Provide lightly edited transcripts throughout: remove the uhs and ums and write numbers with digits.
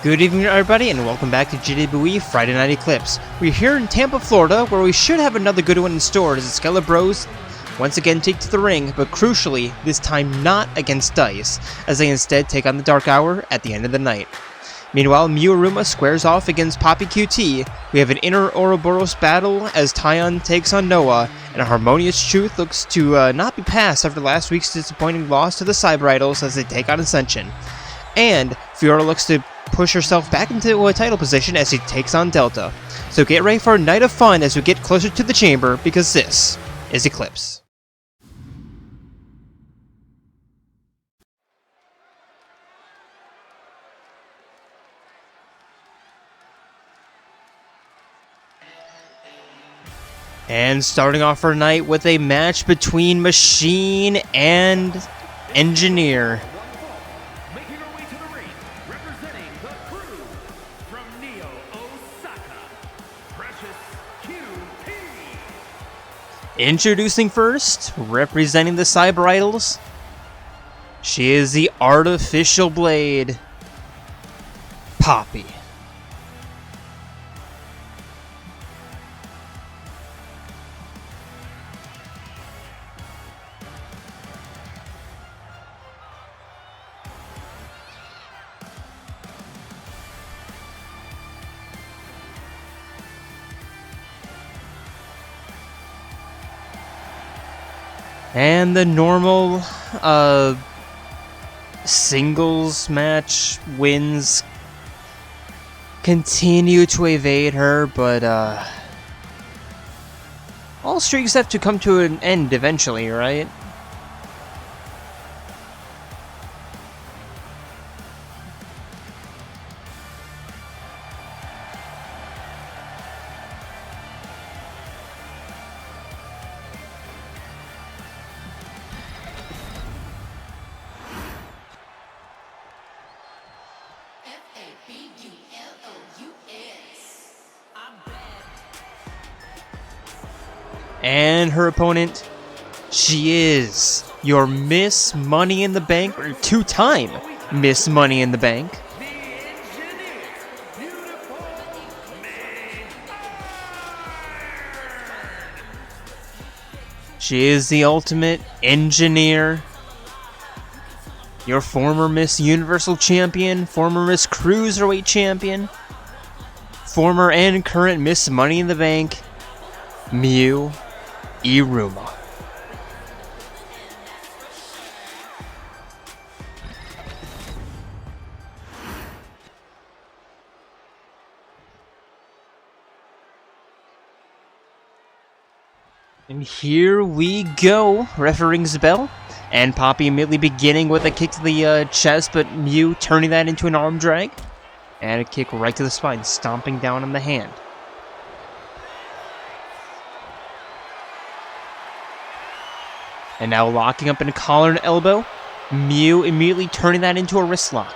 Good evening, everybody, and welcome back to WWE Friday Night Eclipse. We're here in Tampa, Florida, where we should have another good one in store as the Skella Bros once again take to the ring, but crucially, this time not against Dice, as they instead take on the Dark Hour at the end of the night. Meanwhile, Miuruma squares off against Poppy QT. We have an inner Ouroboros battle as Tyon takes on Noah, and a Harmonious Truth looks to not be passed after last week's disappointing loss to the Cyber Idols as they take on Ascension. And Fiora looks to push herself back into a title position as she takes on Delta. So get ready for a night of fun as we get closer to the chamber, because this is Eclipse. And starting off our night with a match between Machine and Engineer. Introducing first, representing the Cyber Idols, she is the Artificial Blade, Poppy. And the normal singles match wins continue to evade her, but all streaks have to come to an end eventually, right? And her opponent, she is your Miss Money in the Bank, or two-time Miss Money in the Bank. She is the ultimate engineer. Your former Miss Universal Champion, former Miss Cruiserweight Champion, former and current Miss Money in the Bank, Miuruma. And here we go. Referee rings the bell, and Poppy immediately beginning with a kick to the chest, but Mew turning that into an arm drag, and a kick right to the spine, stomping down on the hand. And now locking up in a collar and elbow. Mew immediately turning that into a wrist lock.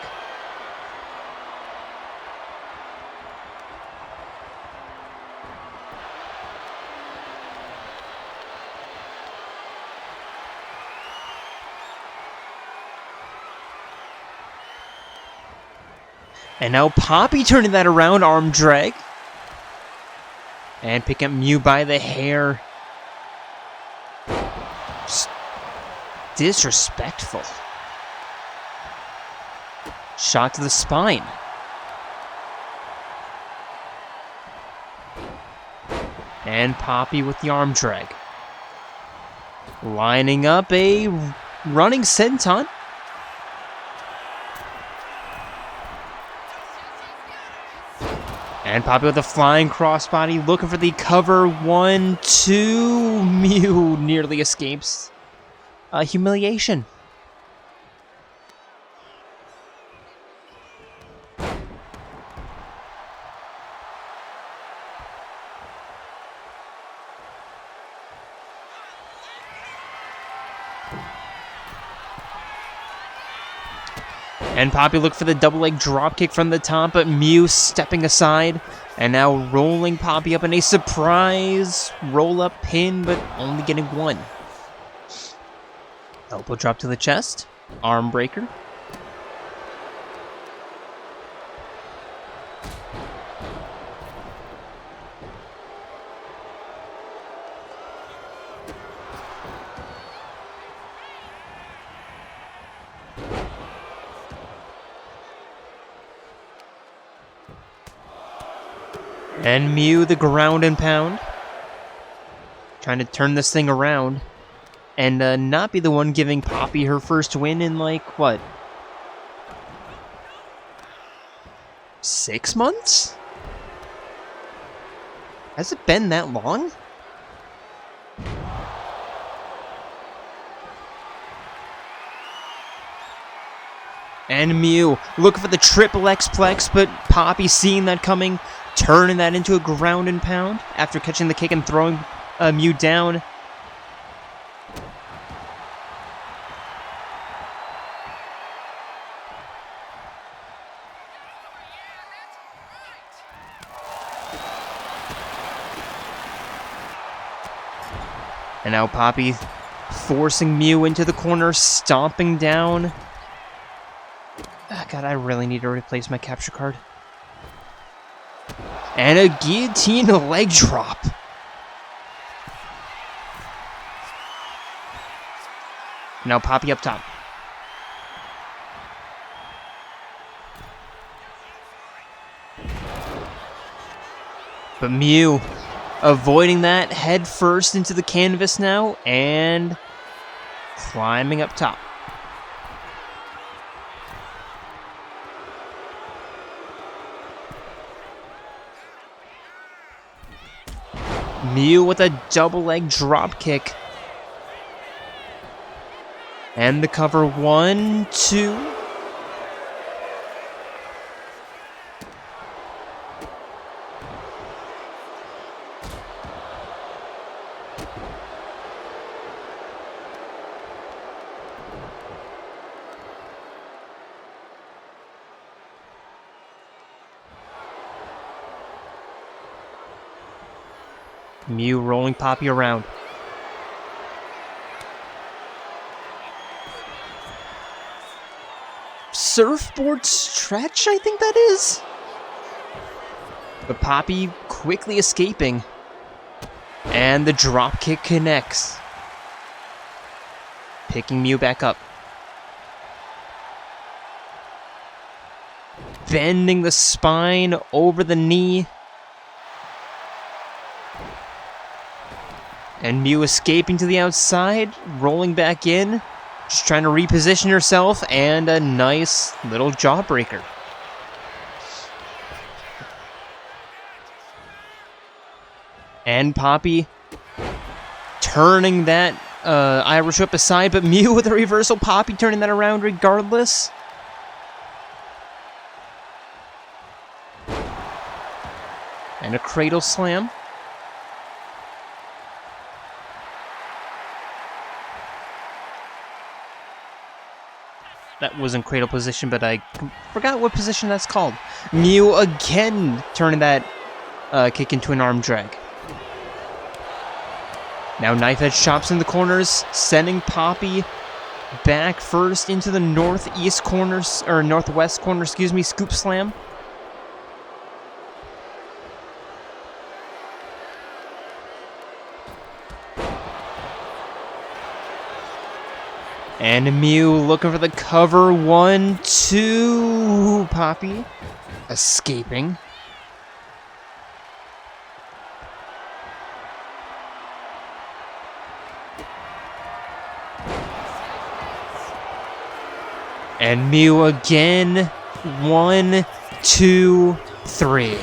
And now Poppy turning that around, arm drag. And picking up Mew by the hair. Disrespectful. Shot to the spine. And Poppy with the arm drag. Lining up a running senton. And Poppy with the flying crossbody, looking for the cover. 1, 2. Mew nearly escapes humiliation. And Poppy looked for the double leg dropkick from the top, but Mew stepping aside. And now rolling Poppy up in a surprise roll-up pin, but only getting one. Elbow drop to the chest. Arm breaker. And Mew, the ground and pound. Trying to turn this thing around. And not be the one giving Poppy her first win in, like, what? 6 months? Has it been that long? And Mew looking for the triple X-Plex, but Poppy seeing that coming, turning that into a ground and pound after catching the kick and throwing Mew down. And now Poppy forcing Mew into the corner, stomping down. Oh, God, I really need to replace my capture card. And a guillotine leg drop. Now Poppy up top. But Mew avoiding that, head first into the canvas now, and climbing up top. Mew with a double leg drop kick. And the cover, 1, 2. Mew rolling Poppy around. Surfboard stretch, I think that is? But Poppy quickly escaping. And the drop kick connects. Picking Mew back up. Bending the spine over the knee. And Mew escaping to the outside, rolling back in, just trying to reposition herself, and a nice little jawbreaker. And Poppy turning that Irish whip aside, but Mew with a reversal, Poppy turning that around regardless. And a cradle slam. That was in cradle position, but I forgot what position that's called. Mew again turning that kick into an arm drag. Now knife edge chops in the corners, sending Poppy back first into the northeast corners, or northwest corner, excuse me, scoop slam. And Mew looking for the cover, 1, 2, Poppy escaping. And Mew again, 1, 2, 3.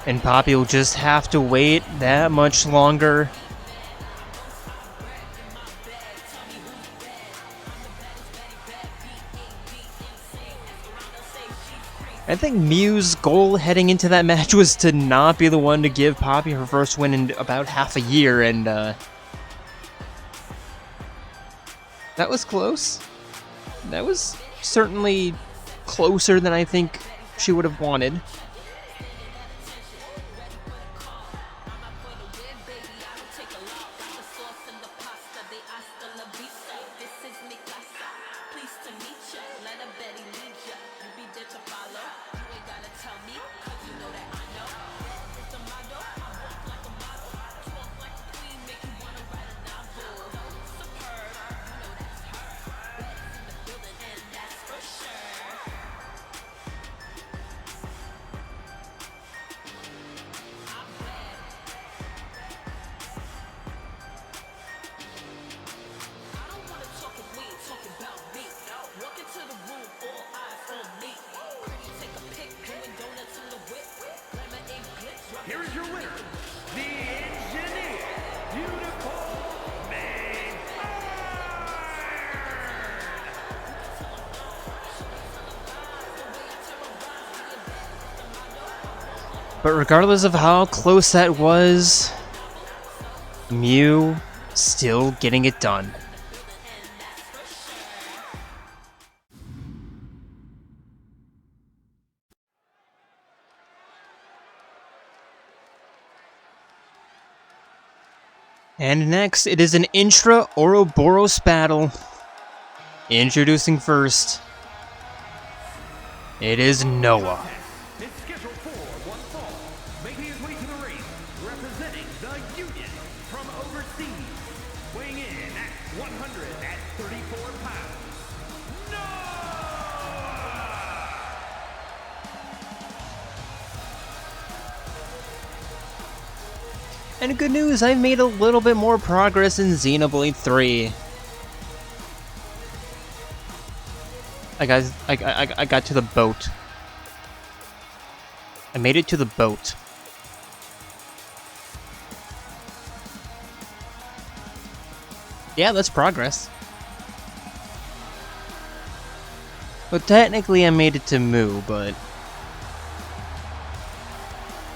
And Poppy will just have to wait that much longer. I think Mew's goal heading into that match was to not be the one to give Poppy her first win in about half a year, and that was close. That was certainly closer than I think she would have wanted. here is your winner, the Engineer, Beautiful May But regardless of how close that was, Mew still getting it done. And next, it is an Intra Ouroboros battle. Introducing first, it is Noah. is scheduled for one fall, making his way to the ring, representing the Union from overseas, weighing in at 134 pounds, Noah! And good news, I've made a little bit more progress in Xenoblade 3. I got to the boat. I made it to the boat. Yeah, that's progress. But technically I made it to Mu, but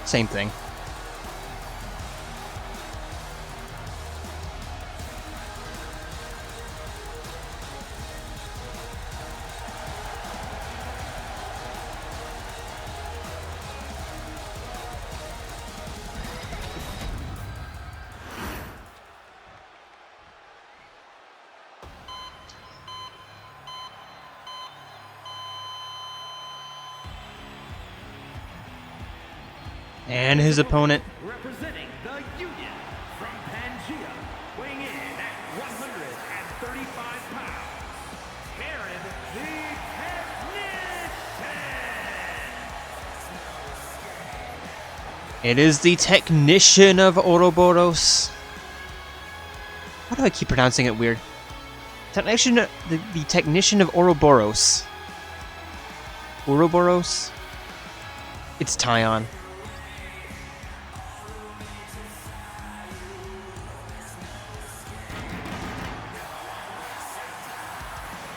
same thing. And his opponent, Representing the Union from Pangea, weighing in at 135 pounds, Aaron the Technician! it is the Technician of Ouroboros. Why do I keep pronouncing it weird? Technician, the Technician of Ouroboros. Ouroboros? It's Taion.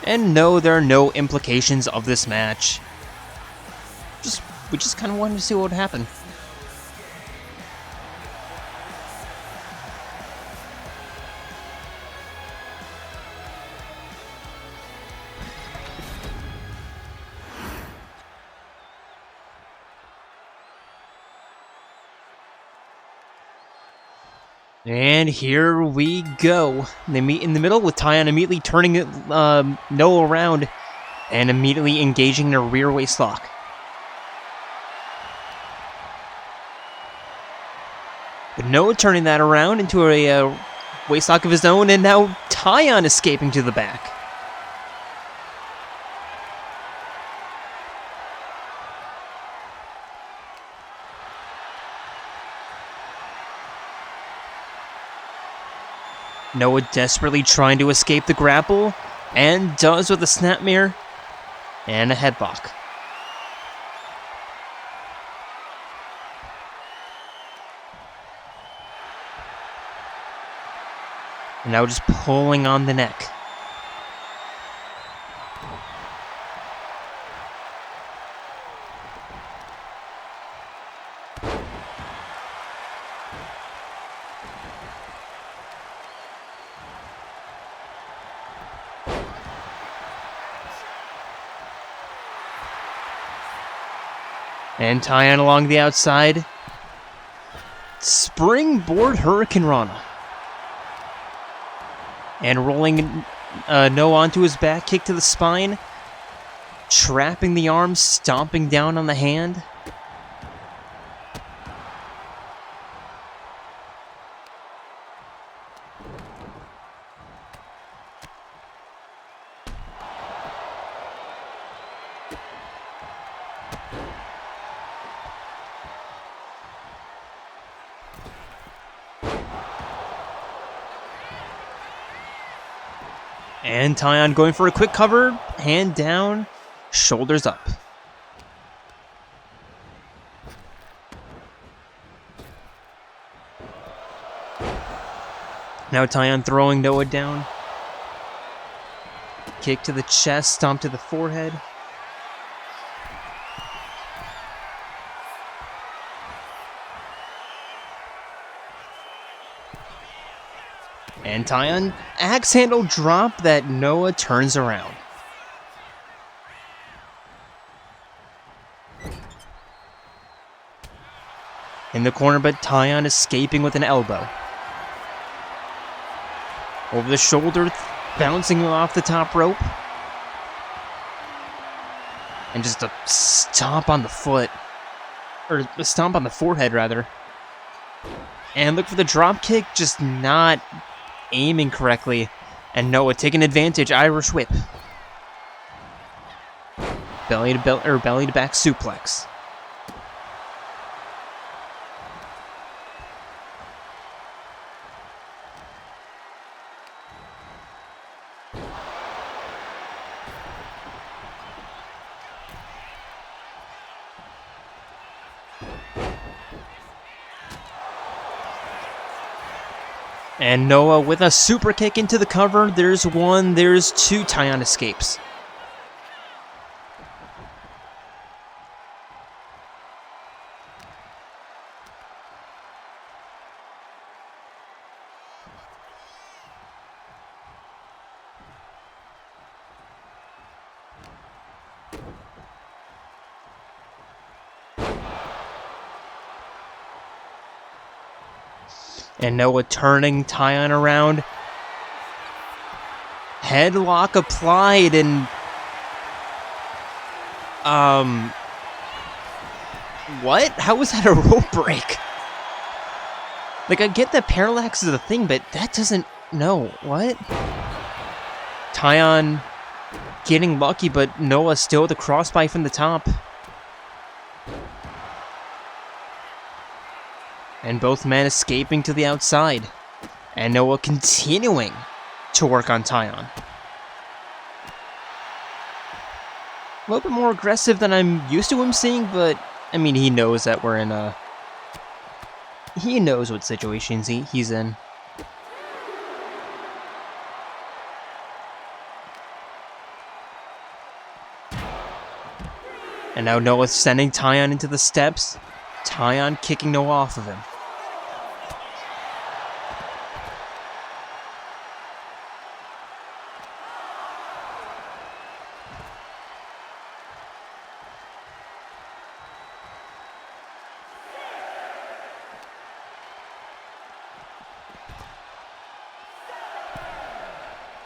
And no, there are no implications of this match. We just kind of wanted to see what would happen. And here we go. They meet in the middle with Taion immediately turning Noah around and immediately engaging their rear waist lock. But Noah turning that around into a waist lock of his own, and now Taion escaping to the back. Noah desperately trying to escape the grapple, and does with a snapmare and a headlock. And now just pulling on the neck. And Taion along the outside. Springboard Hurricane Rana. And rolling Noah onto his back, kick to the spine. Trapping the arm, stomping down on the hand. And Taion going for a quick cover, hand down, shoulders up. Now Tyon throwing Noah down. Kick to the chest, stomp to the forehead. And Tyon axe handle drop that Noah turns around. In the corner, but Tyon escaping with an elbow. Over the shoulder, bouncing off the top rope. And just a stomp on the foot. Or a stomp on the forehead, rather. And look for the drop kick, just not aiming correctly. And Noah taking advantage, Irish whip. Belly to back suplex. And Noah with a super kick into the cover. There's one, there's two. Tyon escapes. And Noah turning Tyon around. Headlock applied and... What? How was that a rope break? Like, I get that parallax is a thing, but that doesn't... No, what? Tyon getting lucky, but Noah still with a crossbite from the top. And both men escaping to the outside. And Noah continuing to work on Tyon. A little bit more aggressive than I'm used to him seeing, but, I mean, he knows that we're in a... He knows what situations he's in. And now Noah's sending Tyon into the steps. Tyon kicking Noah off of him.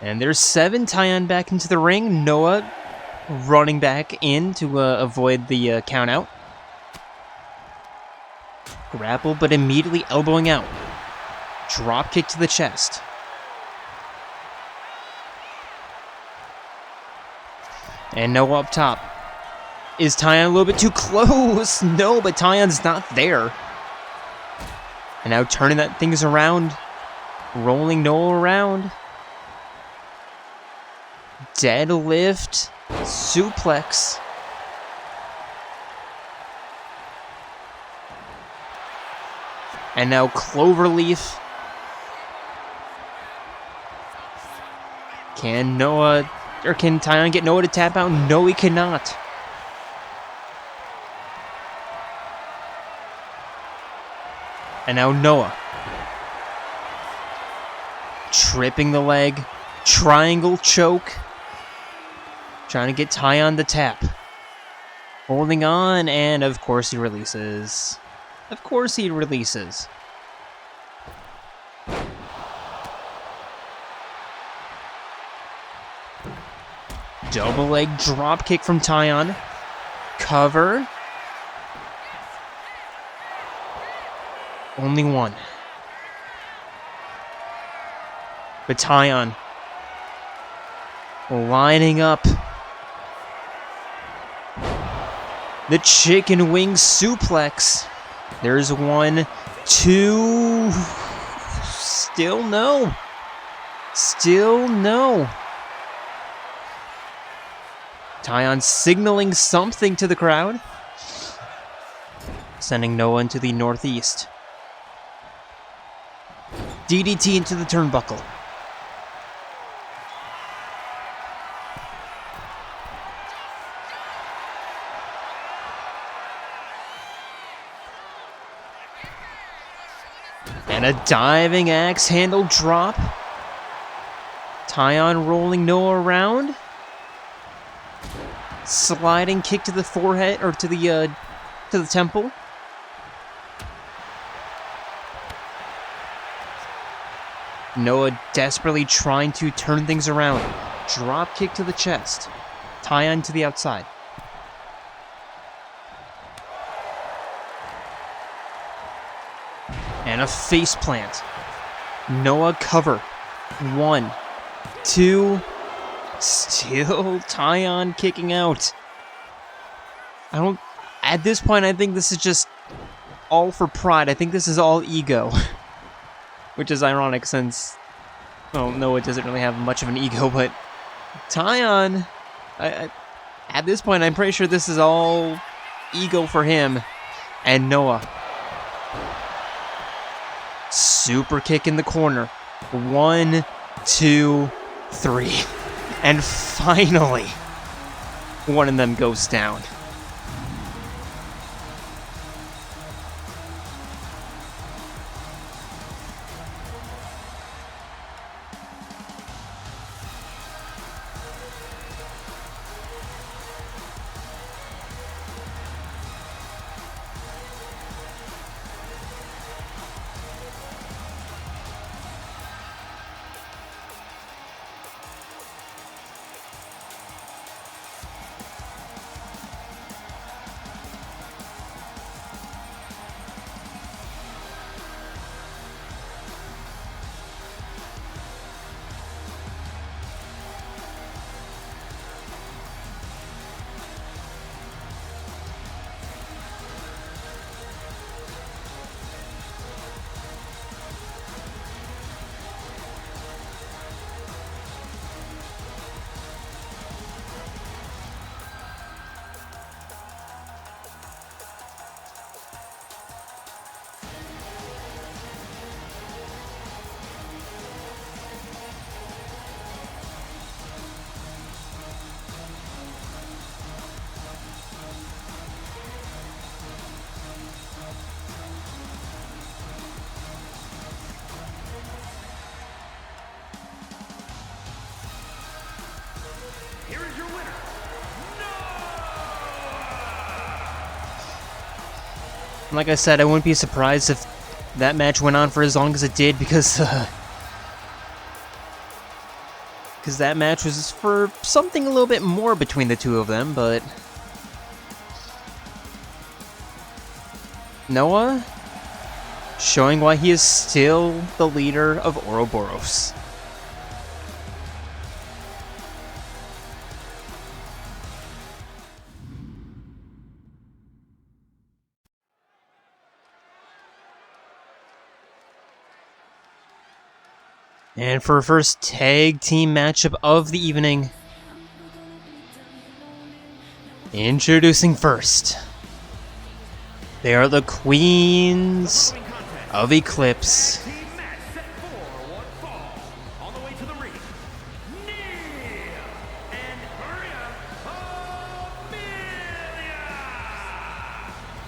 And there's 7. Tyon back into the ring. Noah running back in to avoid the count out. Grapple, but immediately elbowing out. Drop kick to the chest. And Noah up top. Is Tyon a little bit too close? No, but Tyon's not there. And now turning that things around. Rolling Noah around. Deadlift. Suplex. And now Cloverleaf. Can Tyon get Noah to tap out? No, he cannot. And now Noah. Tripping the leg. Triangle choke. Trying to get Tyon to tap. Holding on, and of course he releases. Of course he releases. Double leg drop kick from Tyon. Cover. Only one. But Tyon lining up. The chicken wing suplex. There's 1, 2. Still no. Still no. Tyon signaling something to the crowd. Sending Noah into the northeast. DDT into the turnbuckle. And a diving axe handle drop. Tyon rolling Noah around. Sliding kick to the forehead, or to the temple. Noah desperately trying to turn things around. Drop kick to the chest. Tyon to the outside. And a face plant. Noah cover. 1, 2. Still Tyon kicking out. At this point, I think this is just all for pride. I think this is all ego. Which is ironic since, well, Noah doesn't really have much of an ego, but Tyon, at this point, I'm pretty sure this is all ego for him. And Noah. Super kick in the corner. 1, 2, 3. And finally, one of them goes down. Here is your winner, Like I said, I wouldn't be surprised if that match went on for as long as it did because that match was for something a little bit more between the two of them, but Noah showing why he is still the leader of Ouroboros. And for our first tag team matchup of the evening, introducing first, they are the Queens of Eclipse. team match set for one fall. On the way to the ring, Neil and Maria Amelia,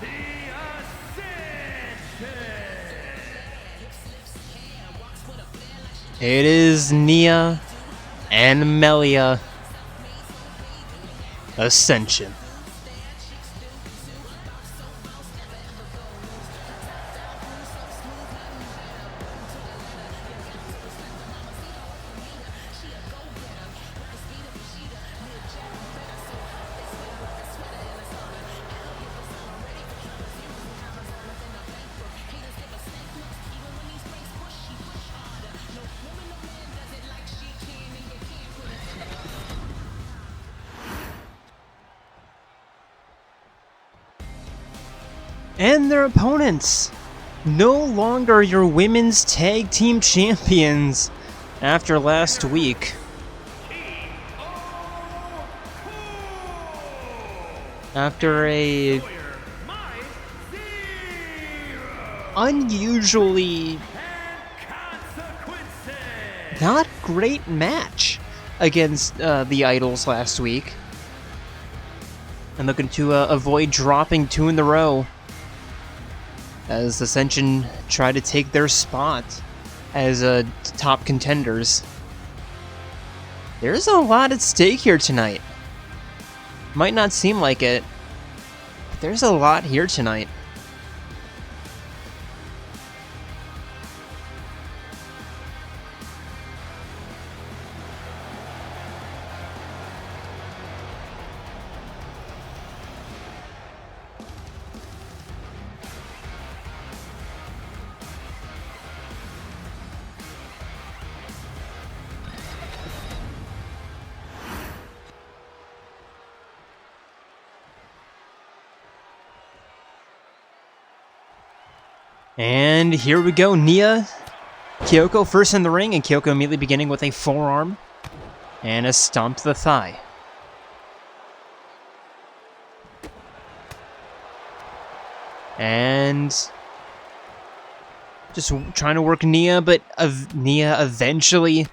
the Ascension. It is Nia and Melia Ascension. And their opponents, no longer your women's tag team champions after last week. After a unusually not great match against the Idols last week. And looking to avoid dropping 2 in a row as Ascension try to take their spot as top contenders. There's a lot at stake here tonight. Might not seem like it, but there's a lot here tonight. And here we go, Nia. Kyoko first in the ring, and Kyoko immediately beginning with a forearm and a stomp to the thigh. And just trying to work Nia, but Nia eventually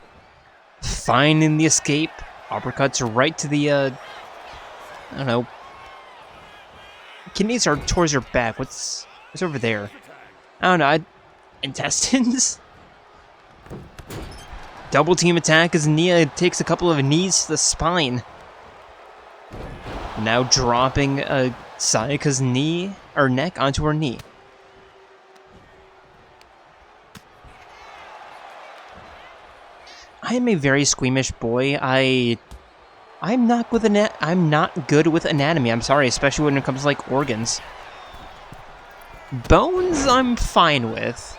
finding the escape. Uppercuts right to the, I don't know. Kidneys are towards her back. What's over there? I don't know, intestines? Double team attack as Nia takes a couple of knees to the spine. Now dropping Sayaka's knee, or neck, onto her knee. I am a very squeamish boy. I'm not good with anatomy. I'm sorry, especially when it comes to like organs. Bones, I'm fine with.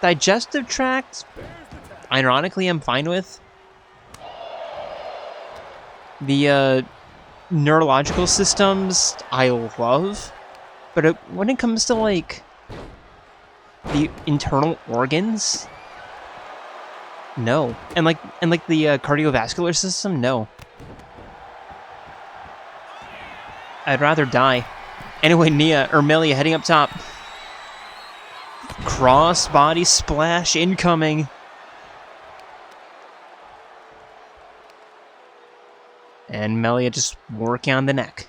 Digestive tract, ironically, I'm fine with. The neurological systems, I love. But when it comes to, like, the internal organs, no. And like the cardiovascular system, no. I'd rather die. Anyway, Melia heading up top. Cross body splash incoming. And Melia just working on the neck.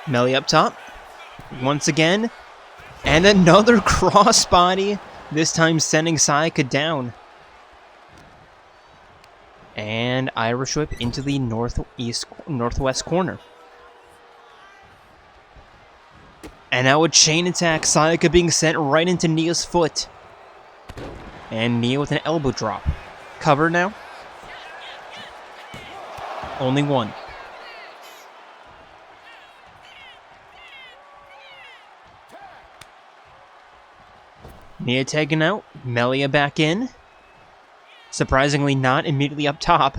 Melia up top. Once again. And another crossbody, this time sending Sayaka down. And Irish whip into the northwest corner. And now a chain attack, Sayaka being sent right into Nia's foot. And Nia with an elbow drop. Cover now. Only one. Nia taken out, Melia back in. Surprisingly not immediately up top.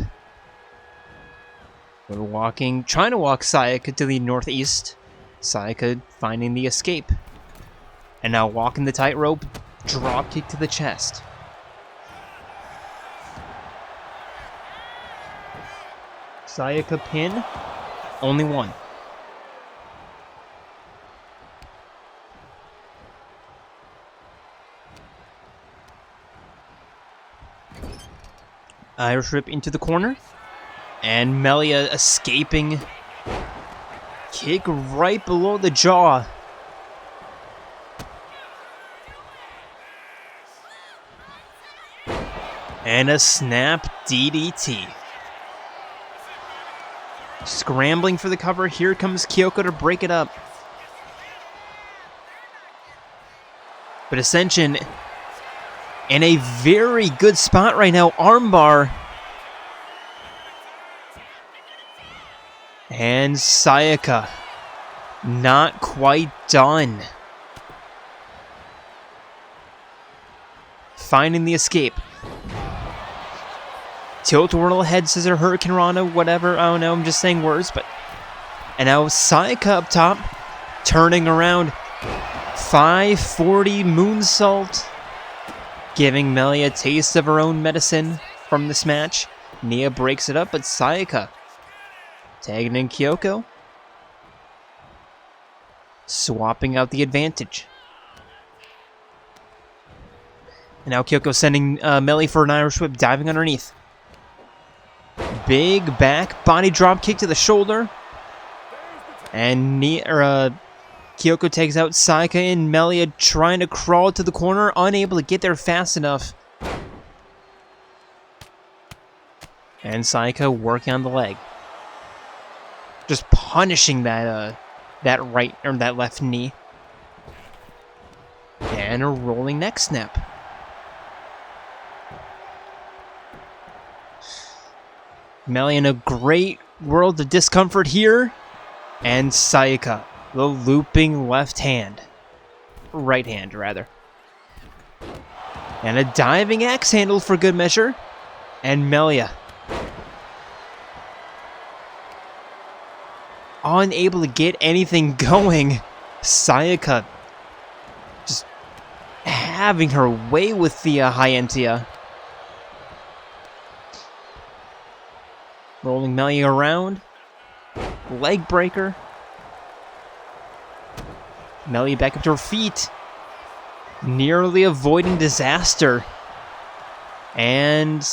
We're trying to walk Sayaka to the northeast. Sayaka finding the escape. And now walking the tightrope, drop kick to the chest. Sayaka pin, only one. Irish whip into the corner. And Melia escaping. Kick right below the jaw. And a snap DDT. Scrambling for the cover. Here comes Kyoko to break it up. But Ascension in a very good spot right now. Armbar. And Sayaka not quite done. Finding the escape. Tilt whirl head scissor hurricane rana, whatever. I don't know, I'm just saying words, but. And now Sayaka up top. Turning around. 540 moonsault. giving Melia a taste of her own medicine from this match. Nia breaks it up, but Sayaka tagging in Kyoko, swapping out the advantage. And now Kyoko sending Melia for an Irish whip, diving underneath. Big back body drop kick to the shoulder. And Kyoko takes out Sayaka and Melia trying to crawl to the corner, unable to get there fast enough. And Sayaka working on the leg. Just punishing that right or that left knee. And a rolling neck snap. Melia in a great world of discomfort here. And Sayaka, the looping left hand. Right hand, rather. And a diving axe handle for good measure. And Melia, unable to get anything going. Sayaka just having her way with the high Entia. Rolling Melia around. Leg breaker. Melia back up to her feet. Nearly avoiding disaster. And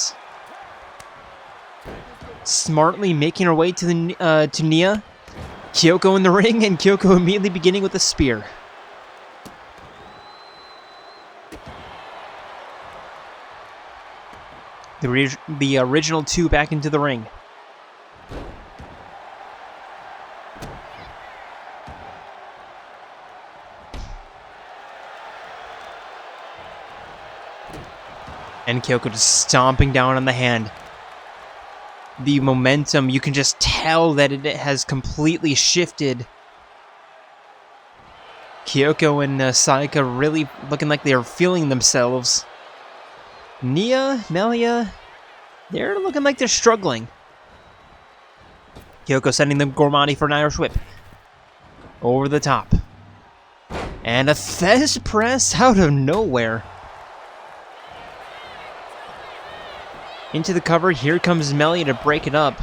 smartly making her way to Nia. Kyoko in the ring, and Kyoko immediately beginning with a spear. The original two back into the ring. And Kyoko just stomping down on the hand. The momentum, you can just tell that it has completely shifted. Kyoko and Sayaka really looking like they are feeling themselves. Nia, Melia, they're looking like they're struggling. Kyoko sending them Gormati for an Irish whip. Over the top. And a Fez press out of nowhere. Into the cover, here comes Melia to break it up.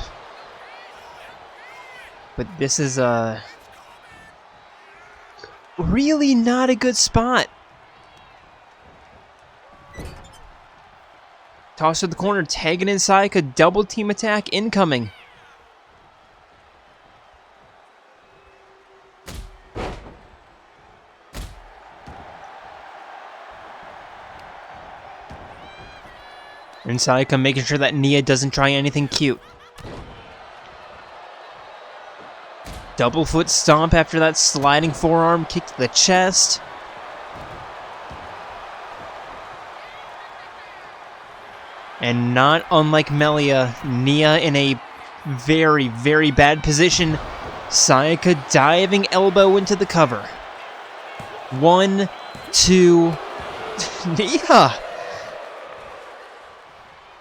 But this is really not a good spot. Toss to the corner, tagging in Sayaka, double team attack incoming. And Sayaka making sure that Nia doesn't try anything cute. Double foot stomp after that sliding forearm kick to the chest. And not unlike Melia, Nia in a very, very bad position. Sayaka diving elbow into the cover. 1, 2, Nia!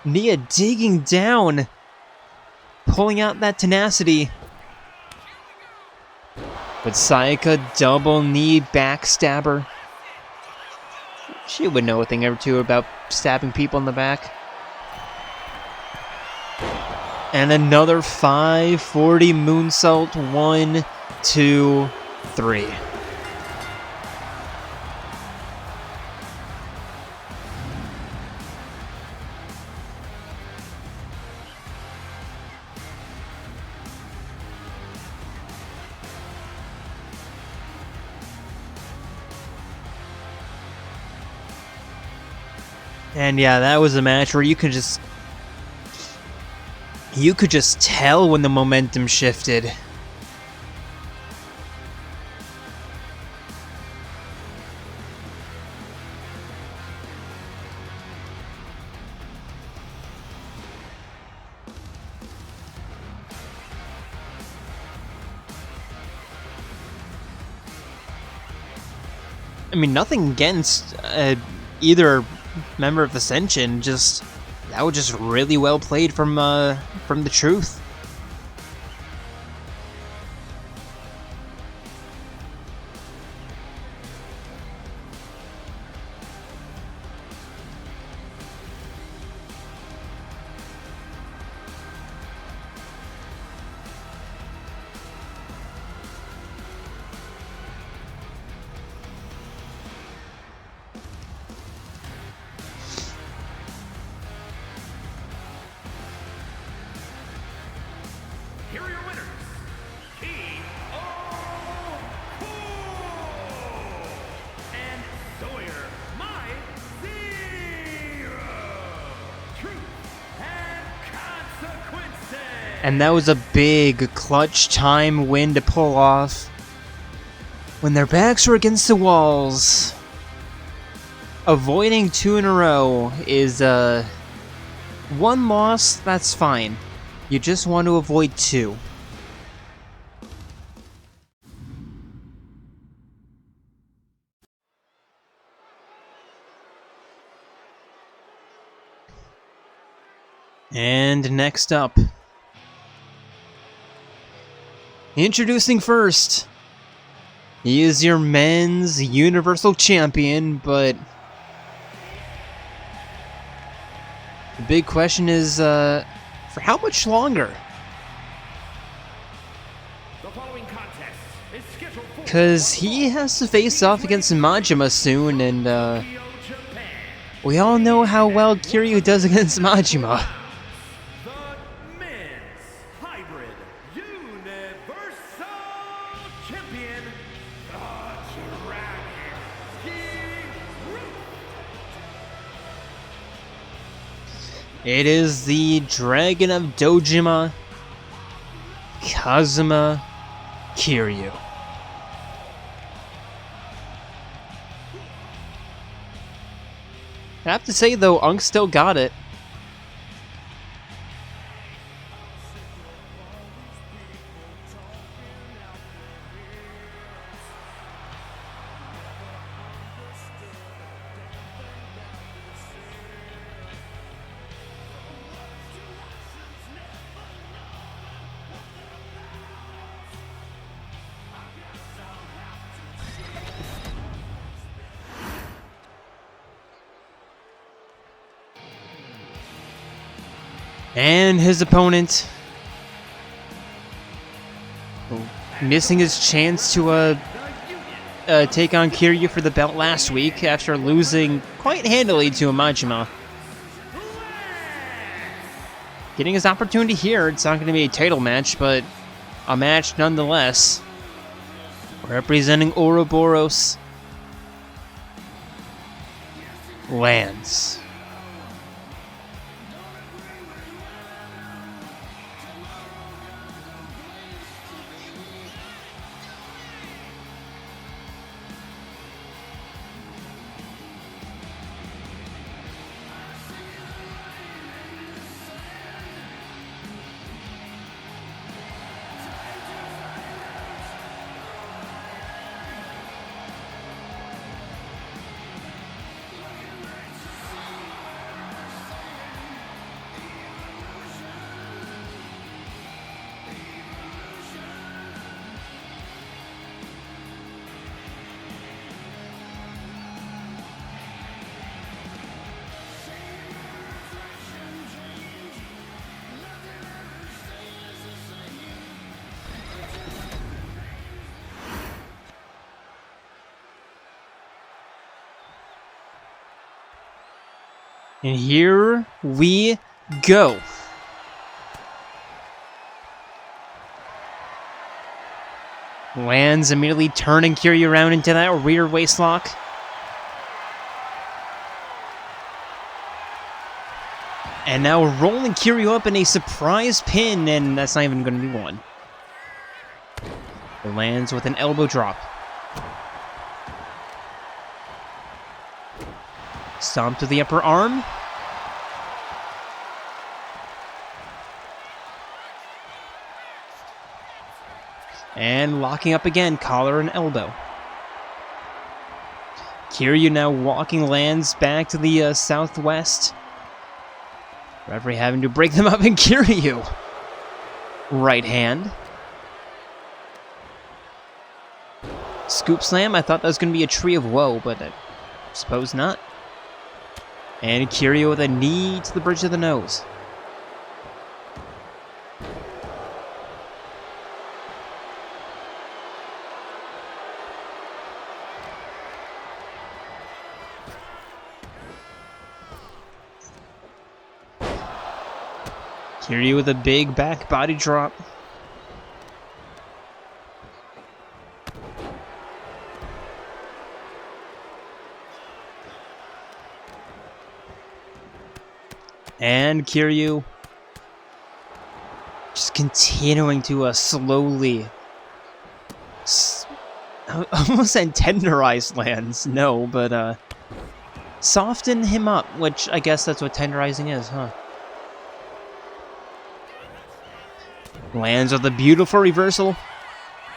Nia digging down, pulling out that tenacity. But Sayaka double knee backstabber. She would know a thing or two about stabbing people in the back. And another 540 moonsault. 1, 2, 3. And yeah, that was a match where you could just tell when the momentum shifted. I mean, nothing against either member of Ascension, just that was just really well played from the Truth. And that was a big clutch time win to pull off when their backs were against the walls. Avoiding 2 in a row is one loss, that's fine. You just want to avoid 2. And next up, introducing first, he is your men's Universal Champion, but the big question is, for how much longer? The following contest is scheduled for Because he has to face off against Majima soon, and Tokyo, Japan. we all know how well Kiryu does against Majima. The men's hybrid universal champion, the Dragon King. It is the Dragon of Dojima, Kazuma Kiryu. I have to say though, Unk still got it. And his opponent missing his chance to take on Kiryu for the belt last week after losing quite handily to Majima. Getting his opportunity here. It's not going to be a title match, but a match nonetheless. Representing Ouroboros, Lance. And here we go. Lands immediately turning Kiryu around into that rear waist lock. And now rolling Kiryu up in a surprise pin, and that's not even going to be one. It lands with an elbow drop. Stomp to the upper arm. And locking up again, collar and elbow. Kiryu now walking lands back to the southwest. Referee having to break them up, and Kiryu. Right hand. Scoop slam, I thought that was going to be a tree of woe, but I suppose not. And Kiryu with a knee to the bridge of the nose. Kiryu with a big back body drop. And Kiryu just continuing to slowly, I almost said tenderize Lance. No, but soften him up, which I guess that's what tenderizing is, huh? Lands with a beautiful reversal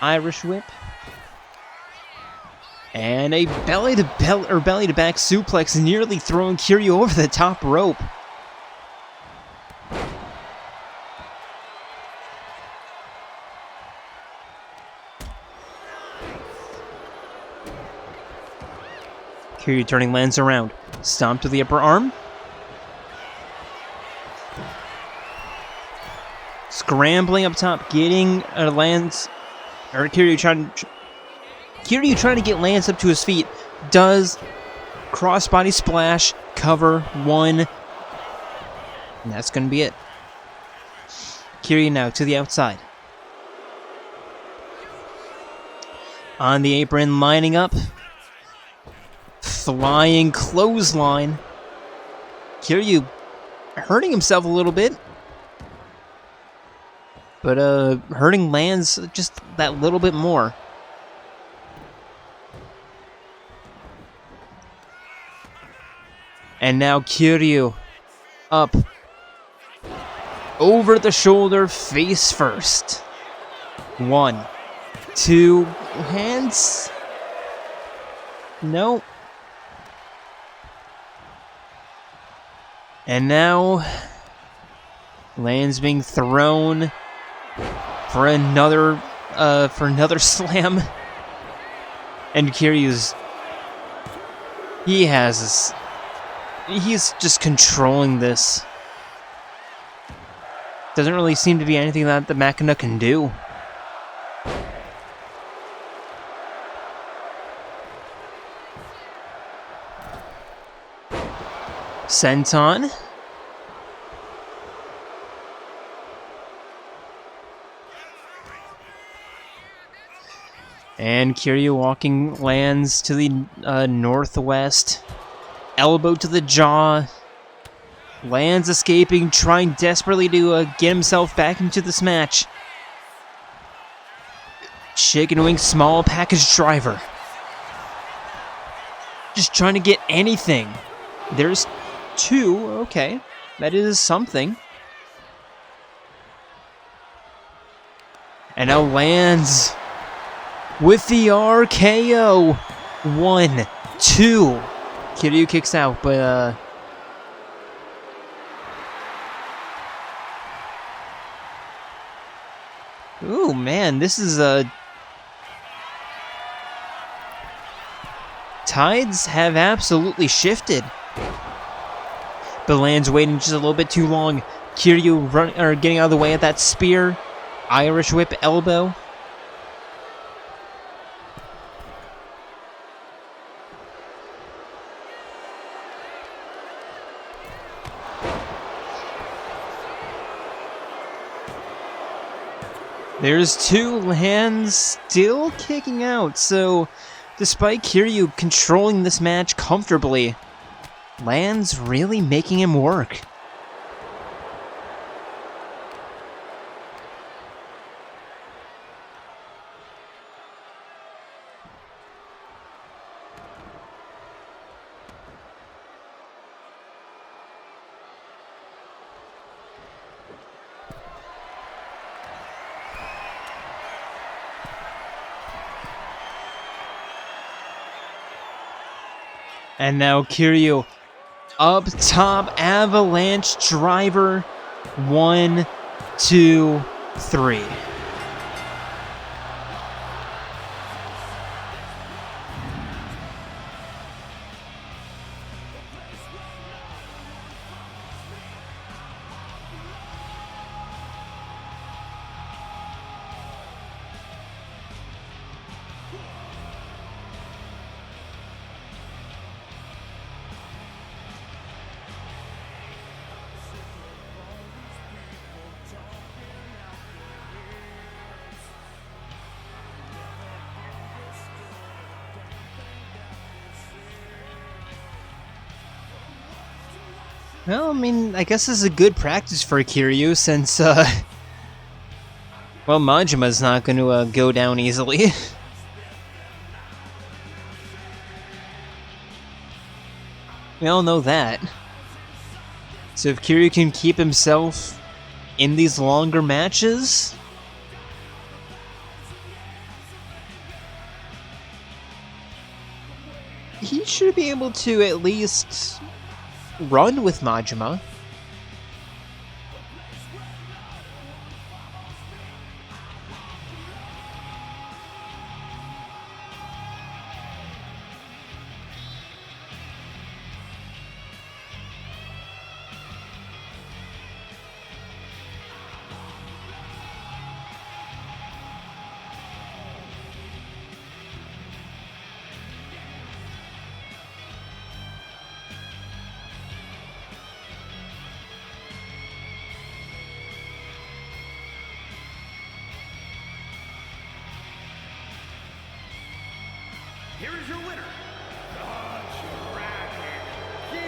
Irish whip. And a belly to back suplex, nearly throwing Kiryu over the top rope. Kiryu turning Lance around. Stomp to the upper arm. Scrambling up top, getting Lance, or Kiryu trying to get Lance up to his feet. Does crossbody splash, cover, one. And that's going to be it. Kiryu now to the outside. On the apron, lining up. Flying clothesline. Kiryu hurting himself a little bit. But hurting Lance just that little bit more. And now Kiryu up. Over the shoulder, face first. 1, 2, hands. No. And now Lance being thrown for another slam. And Kiryu's he's just controlling this. Doesn't really seem to be anything that the Machina can do. Senton. And Kiryu walking lands to the northwest. Elbow to the jaw. Lands escaping, trying desperately to get himself back into this match. Chicken wing small package driver. Just trying to get anything. There's 2, okay. That is something. And now lands with the RKO. 1, 2. Kiryu kicks out, but ooh, man, this is tides have absolutely shifted. But Lands waiting just a little bit too long. Kiryu getting out of the way at that spear. Irish whip elbow. There's 2 hands still kicking out, so despite Kiryu controlling this match comfortably, Lands really making him work. And now Kiryu up top, avalanche driver. 1, 2, 3. Well, I mean, I guess this is a good practice for Kiryu since Well, Majima's not going to go down easily. We all know that. So if Kiryu can keep himself in these longer matches, he should be able to at least run with Majima. Here is your winner, the Dragon King.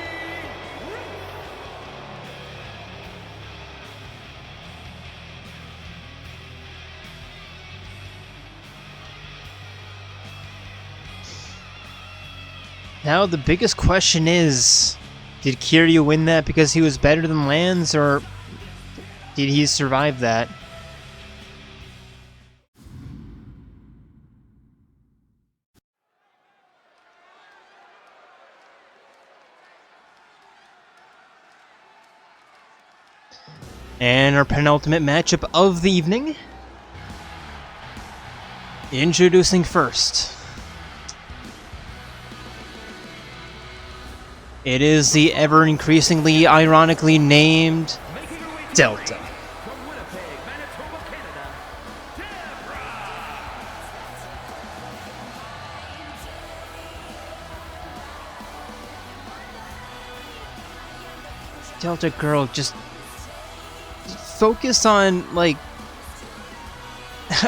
Now the biggest question is, did Kiryu win that because he was better than Lance, or did he survive that? And our penultimate matchup of the evening. Introducing first. It is the ever-increasingly ironically named Making her way to the Delta. ring from Winnipeg, Manitoba, Canada, Deborah. Delta girl, just focus on, like,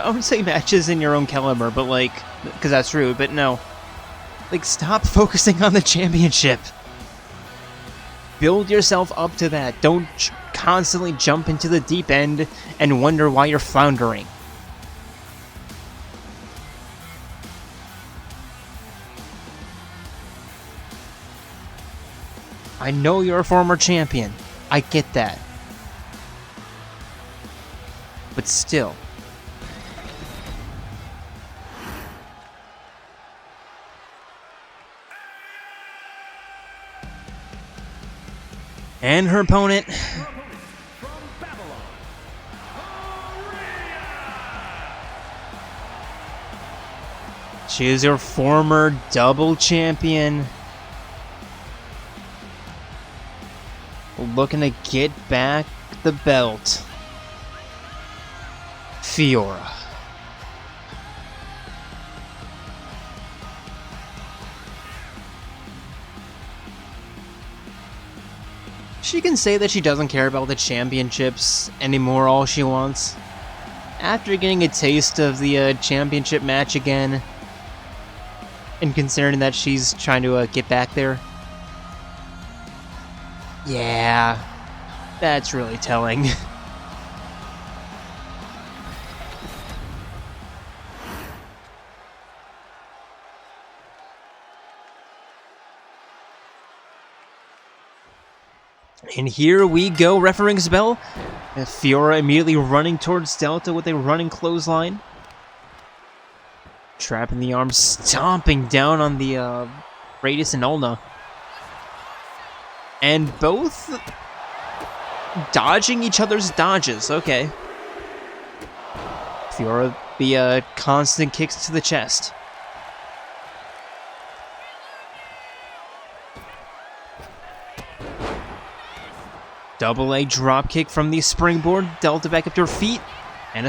I would say matches in your own caliber, but like, because that's rude, but no. Like, stop focusing on the championship. Build yourself up to that. Don't constantly jump into the deep end and wonder why you're floundering. I know you're a former champion. I get that. But still. And her opponent, From Babylon, she is your former double champion. Looking to get back the belt. Fiora. She can say that she doesn't care about the championships anymore all she wants. After getting a taste of the championship match again, and considering that she's trying to get back there. Yeah, that's really telling. And here we go, ref rings bell. And Fiora immediately running towards Delta with a running clothesline. Trapping the arm, stomping down on the Radius and Ulna. And both dodging each other's dodges, okay. Fiora, the constant kicks to the chest. Double A drop kick from the springboard. Delta back up to her feet. And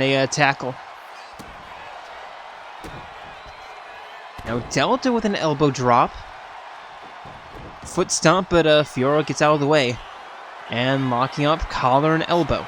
a tackle. Now Delta with an elbow drop. Foot stomp, but Fiora gets out of the way. And locking up collar and elbow.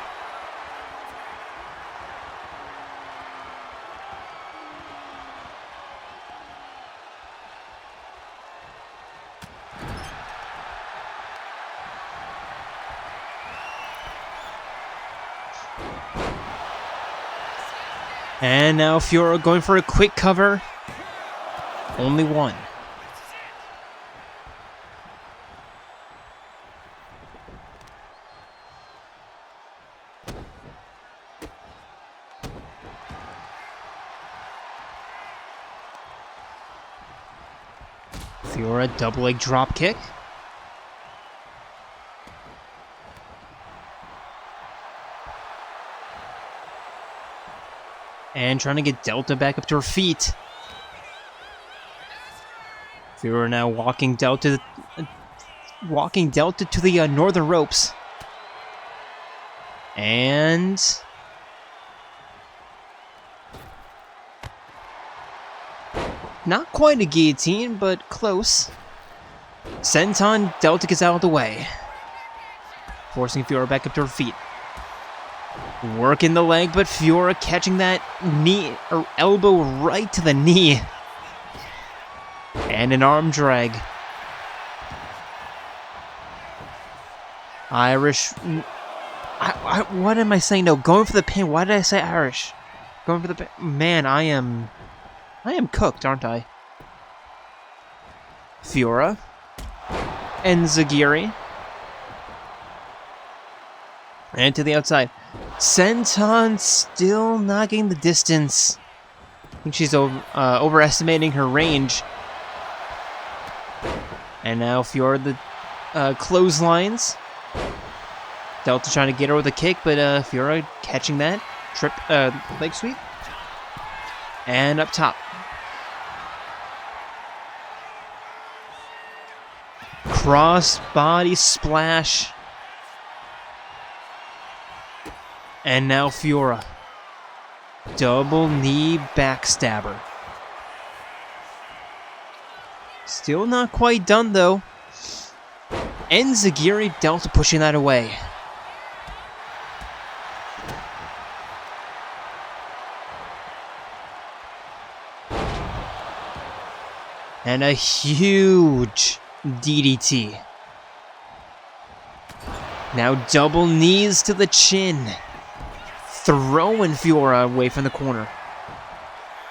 And now Fiora going for a quick cover. Only one. Fiora double leg drop kick. And trying to get Delta back up to her feet. Fiora now walking Delta to the northern ropes. And not quite a guillotine, but close. Senton, Delta gets out of the way, forcing Fiora back up to her feet. Working the leg, but Fiora catching that knee or elbow right to the knee. And an arm drag. Irish. What am I saying? No, going for the pin. Why did I say Irish? Going for the pin. Man, I am cooked, aren't I? Fiora. Enziguri. And to the outside. Senton still not getting the distance. I think she's overestimating her range. And now Fiora the clotheslines. Delta trying to get her with a kick, but Fiora catching that. Leg sweep. And up top. Cross body splash. And now Fiora. Double knee backstabber. Still not quite done though. Enziguri, Delta pushing that away. And a huge DDT. Now double knees to the chin. Throwing Fiora away from the corner.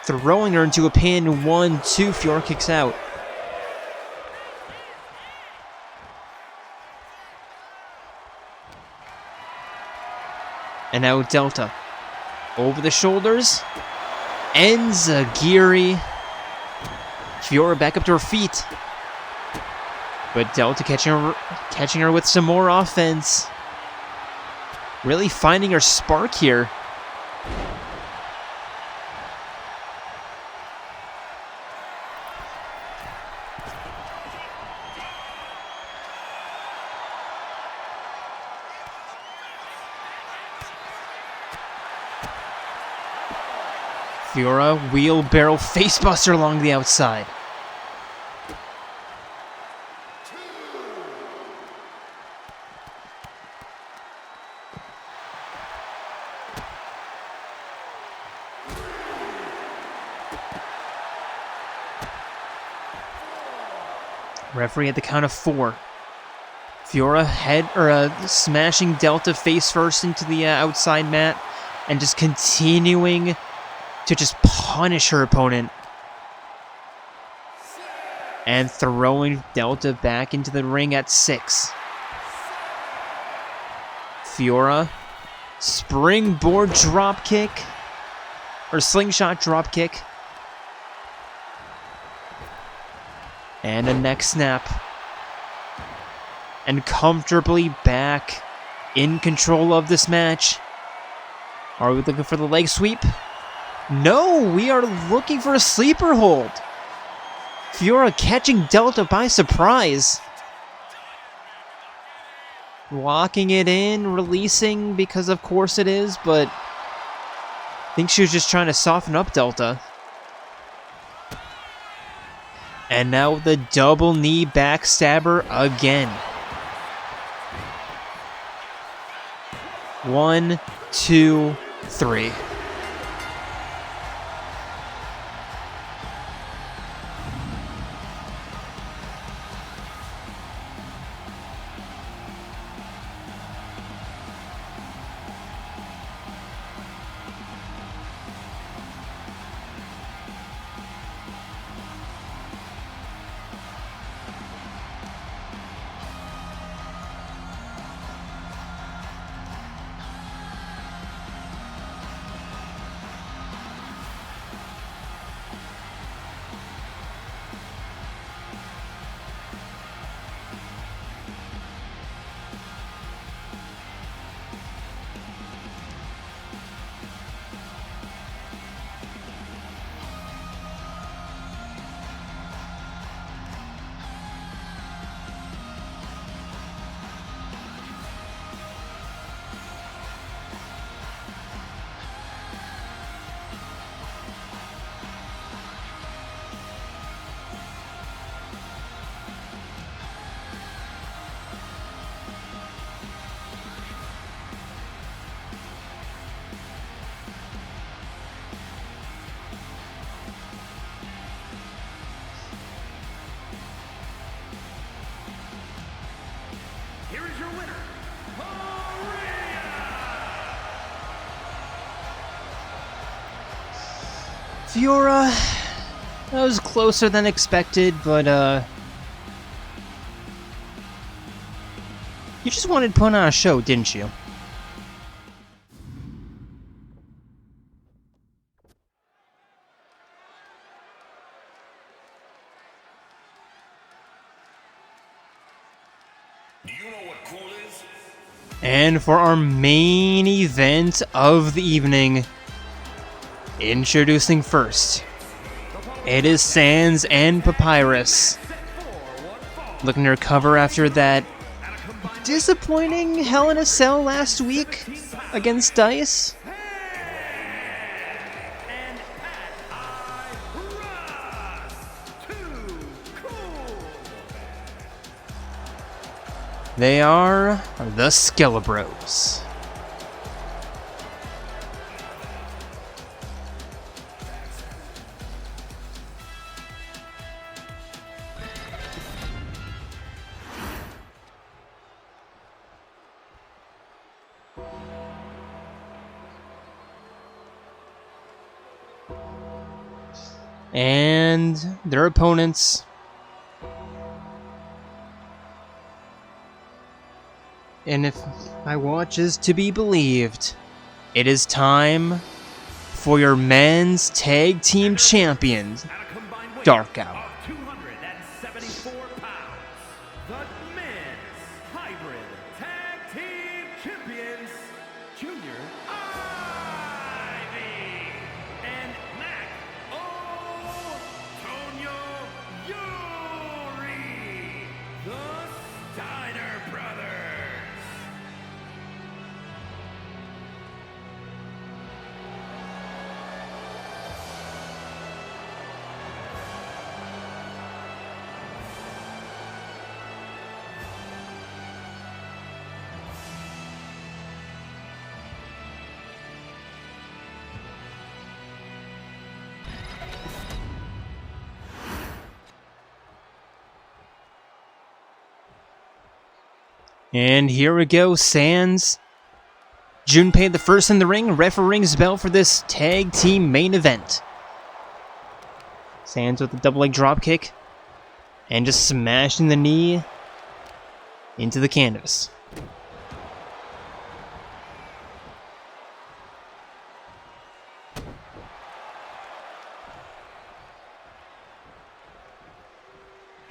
Throwing her into a pin. 1-2. Fiora kicks out. And now Delta. Over the shoulders. Enziguri. Fiora back up to her feet. But Delta catching her with some more offense. Really finding her spark here. Fiora, wheelbarrow facebuster along the outside. Referee at the count of 4. Fiora smashing Delta face first into the outside mat and just continuing to just punish her opponent. And throwing Delta back into the ring at 6. Fiora, springboard drop kick, or slingshot drop kick. And a neck snap. And comfortably back in control of this match. Are we looking for the leg sweep? No, we are looking for a sleeper hold. Fiora catching Delta by surprise. Locking it in, releasing because of course it is, but I think she was just trying to soften up Delta. And now the double knee backstabber again. 1, 2, 3. winner, Maria! Fiora, that was closer than expected, but you just wanted to put on a show, didn't you? Do you know what cool is? And for our main event of the evening, introducing first, it is Sans and Papyrus. Looking to recover after that disappointing Hell in a Cell last week against Dice. And Too cool! They are the Skelebros. And their opponents, and if my watch is to be believed, it is time for your men's tag team champions, At a combined weight Dark Out. of 274 pounds, the men's hybrid tag team champions, Junior Ivy and Mac O'Tonio Yuri, the Steiner brothers. And here we go, Sans. Junpei the first in the ring, referee rings the bell for this tag team main event. Sans with a double leg drop kick, and just smashing the knee into the canvas.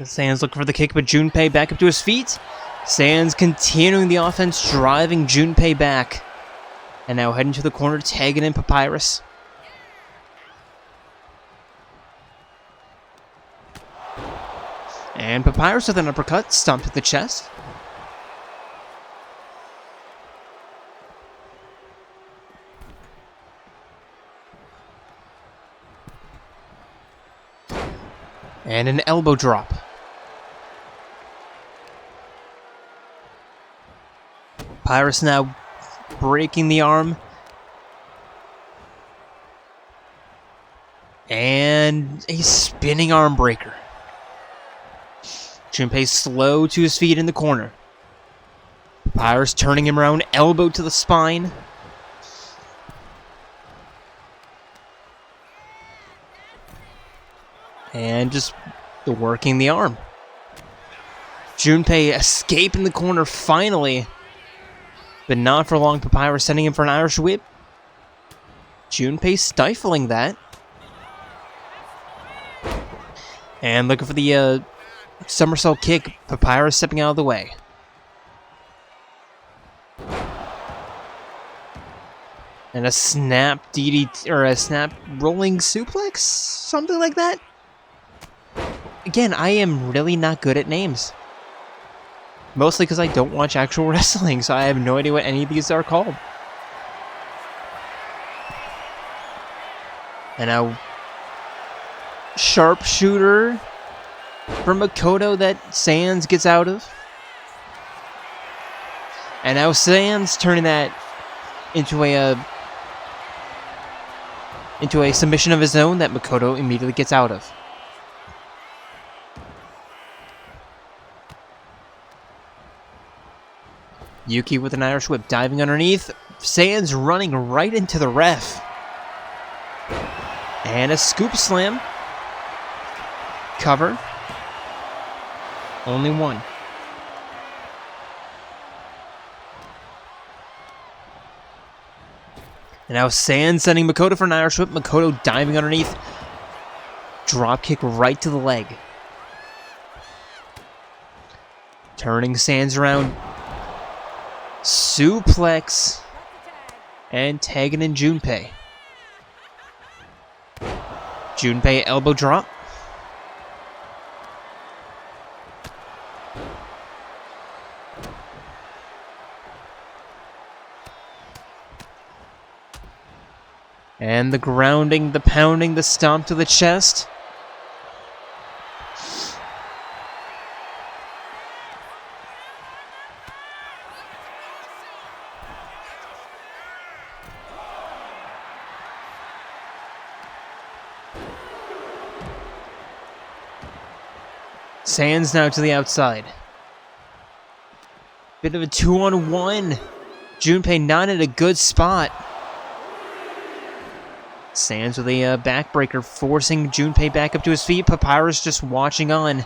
Sans looking for the kick, but Junpei back up to his feet. Sans continuing the offense, driving Junpei back. And now heading to the corner, tagging in Papyrus. And Papyrus with an uppercut, stomped at the chest. And an elbow drop. Papyrus now breaking the arm. And a spinning arm breaker. Junpei slow to his feet in the corner. Papyrus turning him around, elbow to the spine. And just working the arm. Junpei escaping the corner finally. But not for long. Papyrus sending him for an Irish whip. Junpei stifling that. And looking for the somersault kick. Papyrus stepping out of the way. And a snap DDT, or a snap rolling suplex? Something like that? Again, I am really not good at names. Mostly because I don't watch actual wrestling, so I have no idea what any of these are called. And now, sharpshooter from Makoto that Sans gets out of. And now Sans turning that into a submission of his own that Makoto immediately gets out of. Yuki with an Irish whip, diving underneath. Sands running right into the ref. And a scoop slam. Cover. Only one. And now Sands sending Makoto for an Irish whip. Makoto diving underneath. Drop kick right to the leg. Turning Sands around. Suplex. And tagging in Junpei. Junpei elbow drop. And the grounding, the pounding, the stomp to the chest. Sands now to the outside. Bit of a 2-on-1. Junpei not in a good spot. Sands with a backbreaker, forcing Junpei back up to his feet. Papyrus just watching on.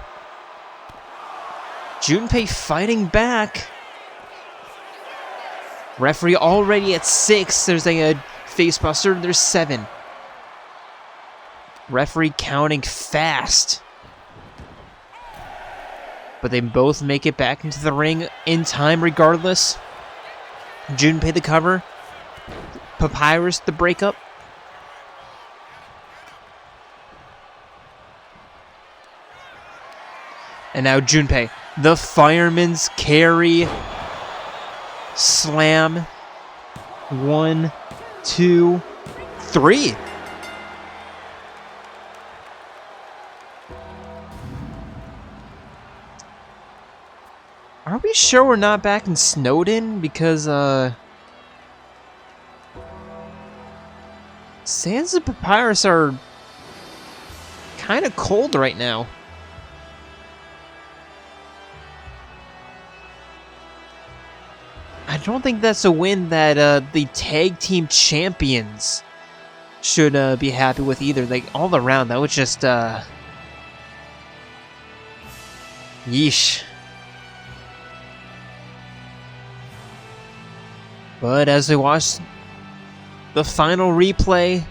Junpei fighting back. Referee already at 6. There's a facebuster. There's 7. Referee counting fast. But they both make it back into the ring in time regardless. Junpei the cover. Papyrus the breakup. And now Junpei, the fireman's carry. Slam. 1, 2, 3. Are we sure we're not back in Snowden? Because, Sands and Papyrus are kind of cold right now. I don't think that's a win that the tag team champions should be happy with either. Like, all around, that was just, yeesh. But as we watch the final replay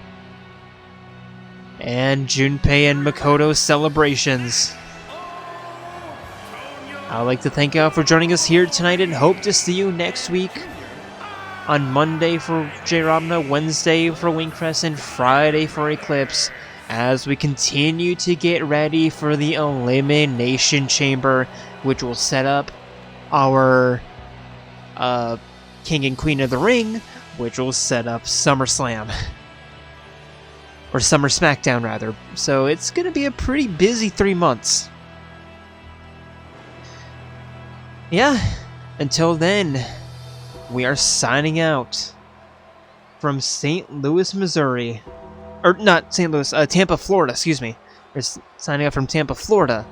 and Junpei and Makoto's celebrations, I'd like to thank you all for joining us here tonight and hope to see you next week on Monday for J Robna, Wednesday for Wing Crescent, Friday for Eclipse, as we continue to get ready for the Elimination Chamber, which will set up our King and Queen of the Ring, which will set up SummerSlam. Or Summer SmackDown, rather. So it's going to be a pretty busy 3 months. Yeah, until then, we are signing out from St. Louis, Missouri. Or not St. Louis, Tampa, Florida, excuse me. We're signing out from Tampa, Florida.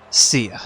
See ya.